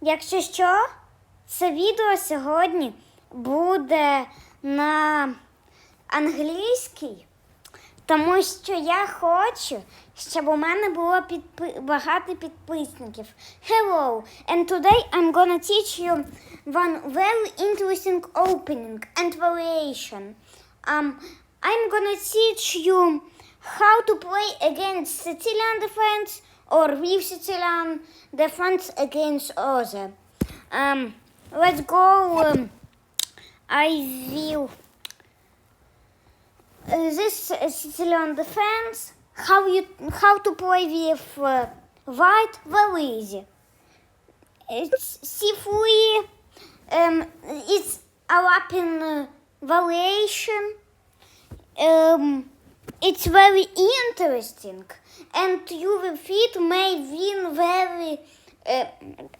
Якщо що, це відео сьогодні буде на англійській, тому що я хочу, щоб у мене було багато підписників. Hello, and today I'm gonna teach you one very interesting opening and variation. I'm gonna teach you how to play against Sicilian defense or with Sicilian defense against other. Let's go. I will this Sicilian defense. How to play with white? Very easy. It's C3. It's a Latin variation. It's very interesting, and you with it may win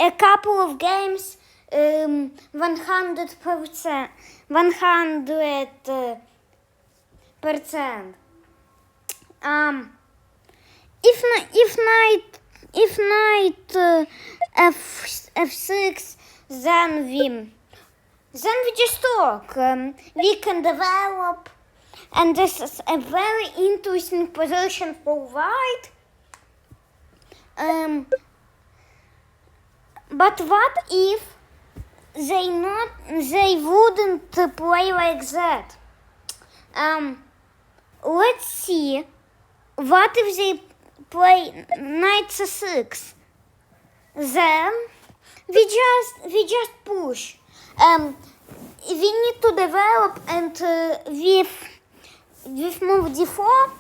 a couple of games 100%. 100%. If knight f6, then we just talk. We can develop. And this is a very interesting position for white. But what if they wouldn't play like that? Let's see. What if they play knight c6? Then we just push. We need to develop, and with move d4,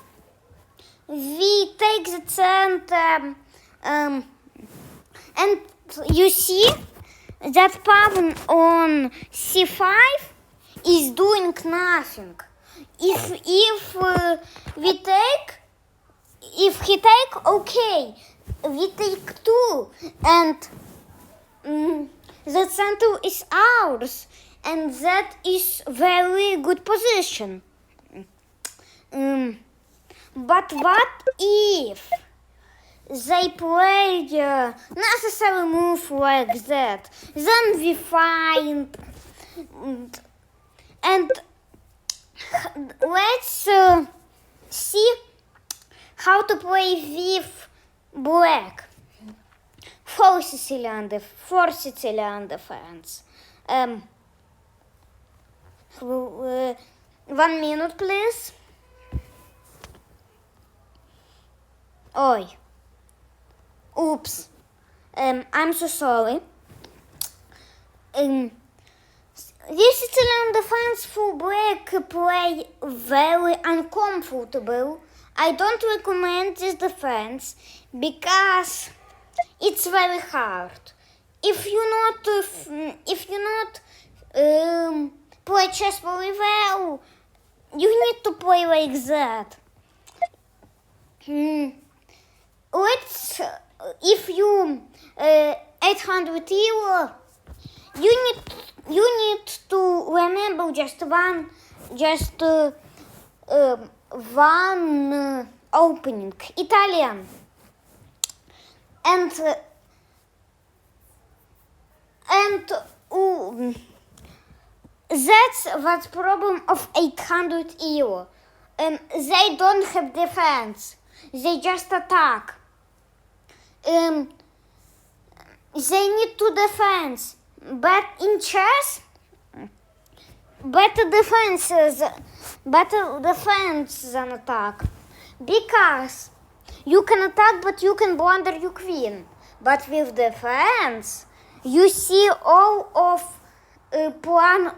we take the center, and you see that pawn on c5 is doing nothing. If he take, okay, we take two, and the center is ours, and that is very good position. But what if they play necessary move like that? Then we find, and let's see how to play with black for Sicilian defense. 1 minute, please. Oi. Oops. I'm so sorry. This Sicilian defense for black play very uncomfortable. I don't recommend this defense because it's very hard. If you not play chess very well, you need to play like that. If you 800 euro, you need to remember one opening, Italian, and that's the problem of 800 euro. They don't have defense. They just attack. They need to defense. But in chess, better defense than attack. Because you can attack, but you can blunder your queen. But with defense, you see all of plan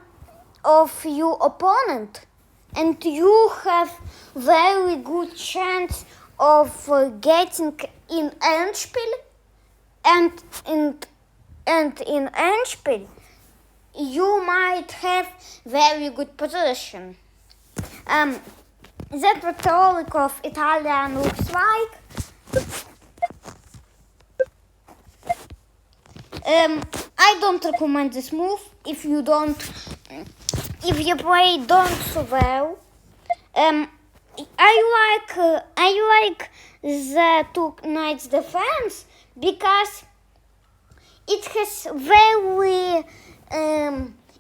of your opponent, and you have very good chance of getting in Endspiel, and in Endspiel you might have very good position. That rhetoric of Italian looks like. I don't recommend this move if you play don't so well. I like the two knights defense because it has very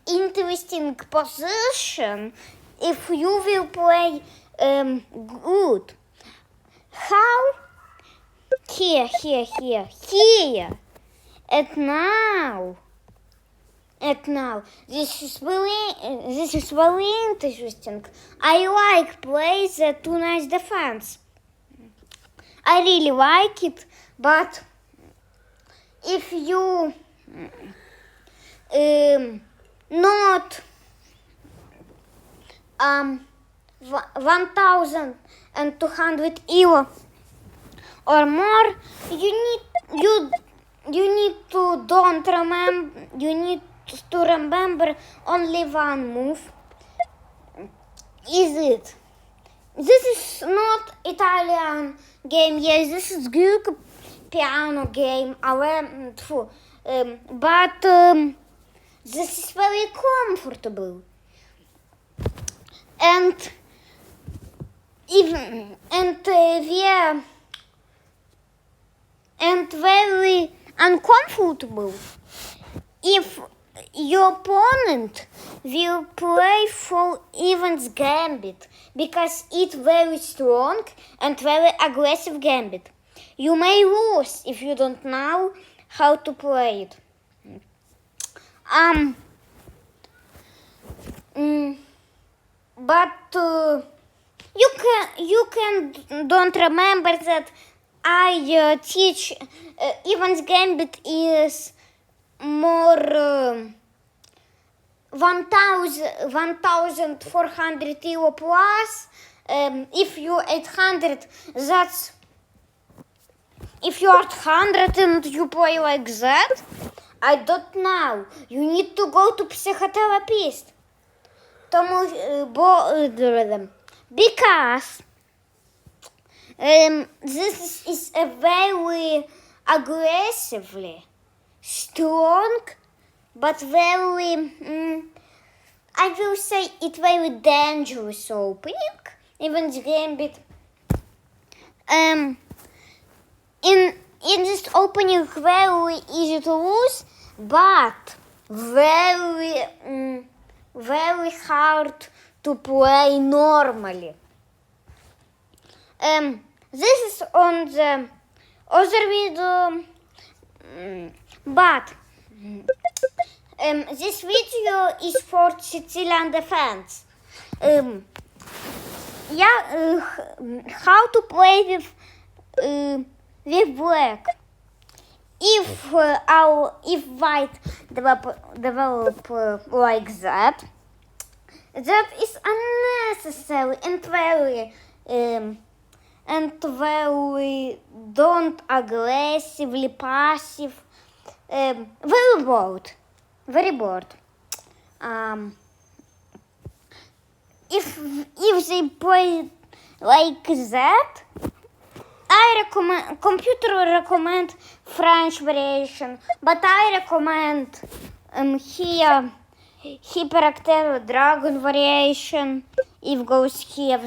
interesting position if you will play good. How? Here. And now. This is very interesting. I like plays that too nice defense. I really like it, but if you not 1,200 euro or more, you need to remember only one move. Is it? This is not Italian game. Yes, this is Greek piano game. But this is very comfortable and very uncomfortable if your opponent will play for evens gambit, because it's very strong and very aggressive gambit. You may lose if you don't know how to play it. But you can don't remember that I teach evens gambit is more 1,400 euro plus. If you 800, that's if you are 100 and you play like that, I don't know. You need to go to psychotherapist. Because this is a very aggressively strong, but very, I will say it very dangerous opening, even the gambit. In this opening, very easy to lose, but very hard to play normally. This is on the other video, but this video is for Sicilian defense. How to play with black. If white develop like that, that is unnecessary and very don't aggressively passive. Very bored. If they play like that, computer will recommend French variation, but I recommend here hyperactive dragon variation. If goes here,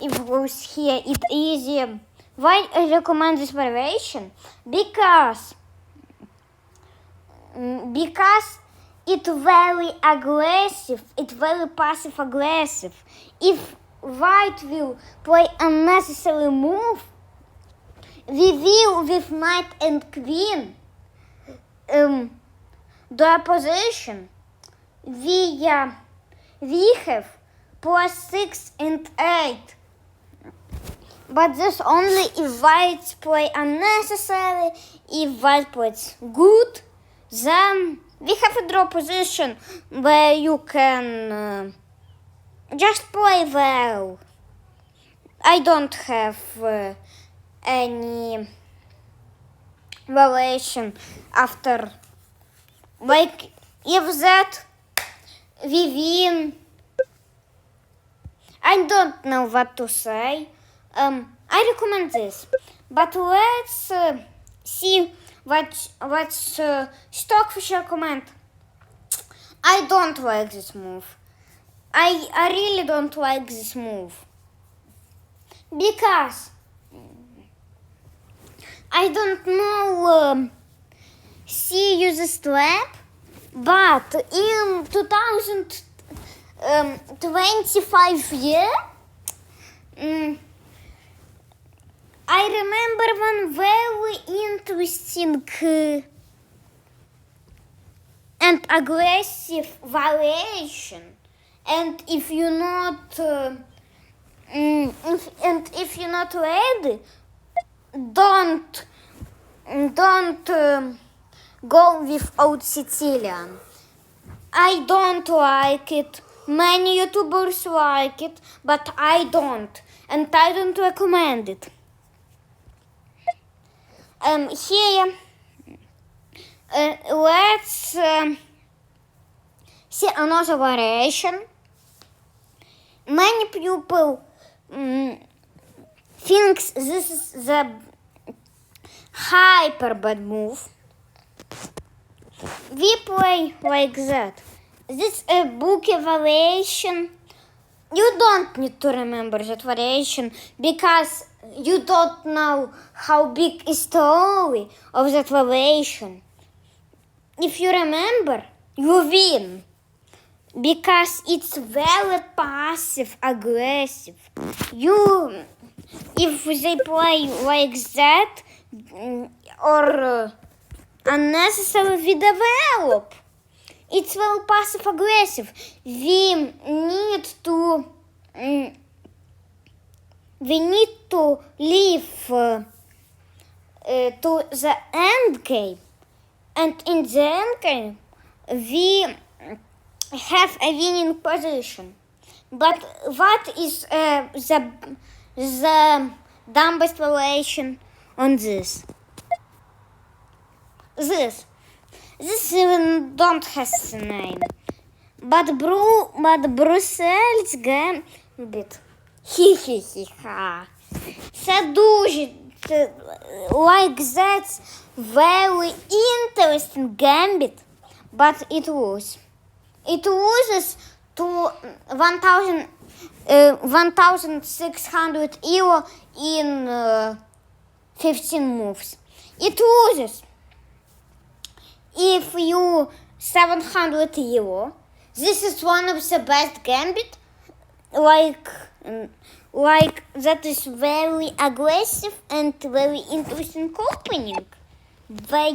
it's easy. Why I recommend this variation? Because it's very aggressive, it's very passive aggressive. If white will play unnecessary move, we will with knight and queen the opposition. We have +6 and 8. But this only if white play unnecessary. If white plays good, then we have a draw position where you can just play well. I don't have any variation after. Like if that we win, I don't know what to say. I recommend this, but let's see what Stockfish recommend. I don't like this move. I really don't like this move because I don't know she uses slap, but in 2025 year, I remember one very interesting and aggressive variation. And if you're not ready, don't go without Sicilian. I don't like it. Many YouTubers like it, but I don't, and I don't recommend it. Here, let's see another variation. Many people think this is the hyper bad move. We play like that. This is a bookie variation. You don't need to remember that variation because you don't know how big is the story of that variation. If you remember, you win. Because it's very passive aggressive. If they play like that or unnecessary, we develop. It's very passive aggressive. We need to leave to the end game, and in the end game we have a winning position. But what is the dumbest variation on this? This even don't have a name. But Brussels Gambit. Хі-хі-хі-ха. Це дуже like that's very interesting gambit, but it loses. It loses to 1,600 euro in 15 moves. It loses. If you 700 euro, this is one of the best gambit. Like that is very aggressive and very interesting opening, where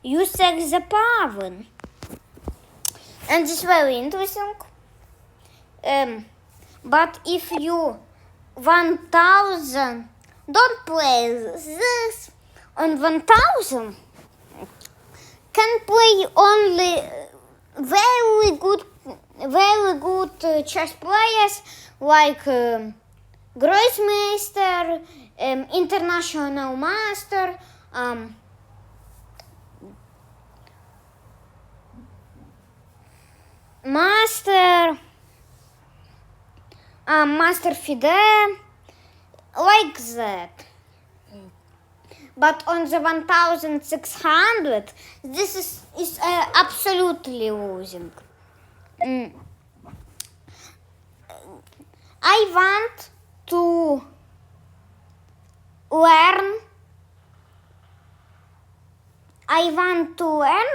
you take the pawn. And it's very interesting. But if you 1,000, don't play this on 1,000. Can play only very good chess players like Grossmeister, International Master, Master Fide, like that. But on the 1,600, this is absolutely losing. I want to learn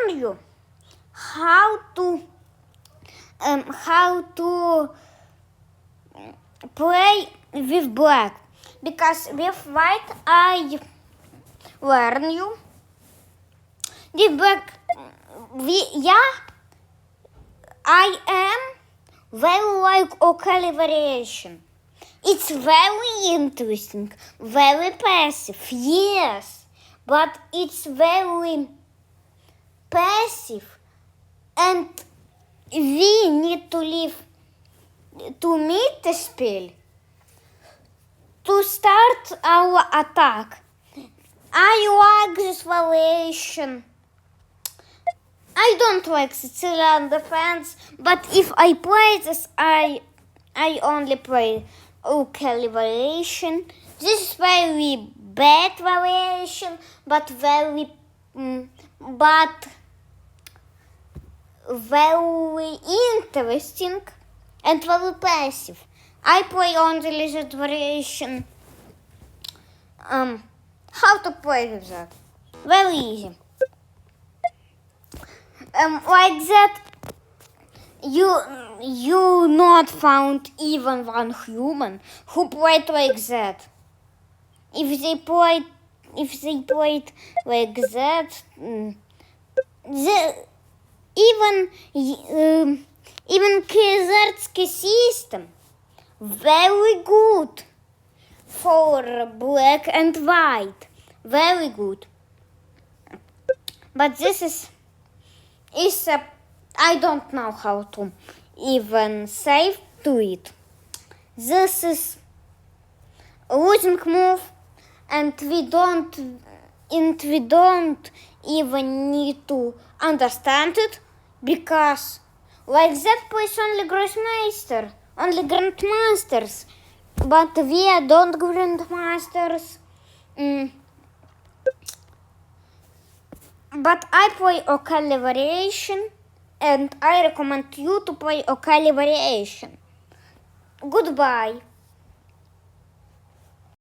you how to play with black, because with white I learn you. With black, I am very like O'Kelly variation. It's very interesting, very passive, yes, but it's very passive, and we need to leave to meet the spell to start our attack. I like this variation. I don't like Sicilian defense, but if I play this, I only play O'Kelly variation. This is very bad variation, but very interesting and very passive. I play only that variation. How to play with that? Very easy. Like that, you not found even one human who played like that. If they played like that, even Kazartsky system very good for black and white, very good. But this is I don't know how to even save to it. This is losing move, and we don't even need to understand it, because like that plays only Grossmeister, only Grandmasters, but we don't Grandmasters. But I play Okali variation, and I recommend you to play Okali variation. Goodbye.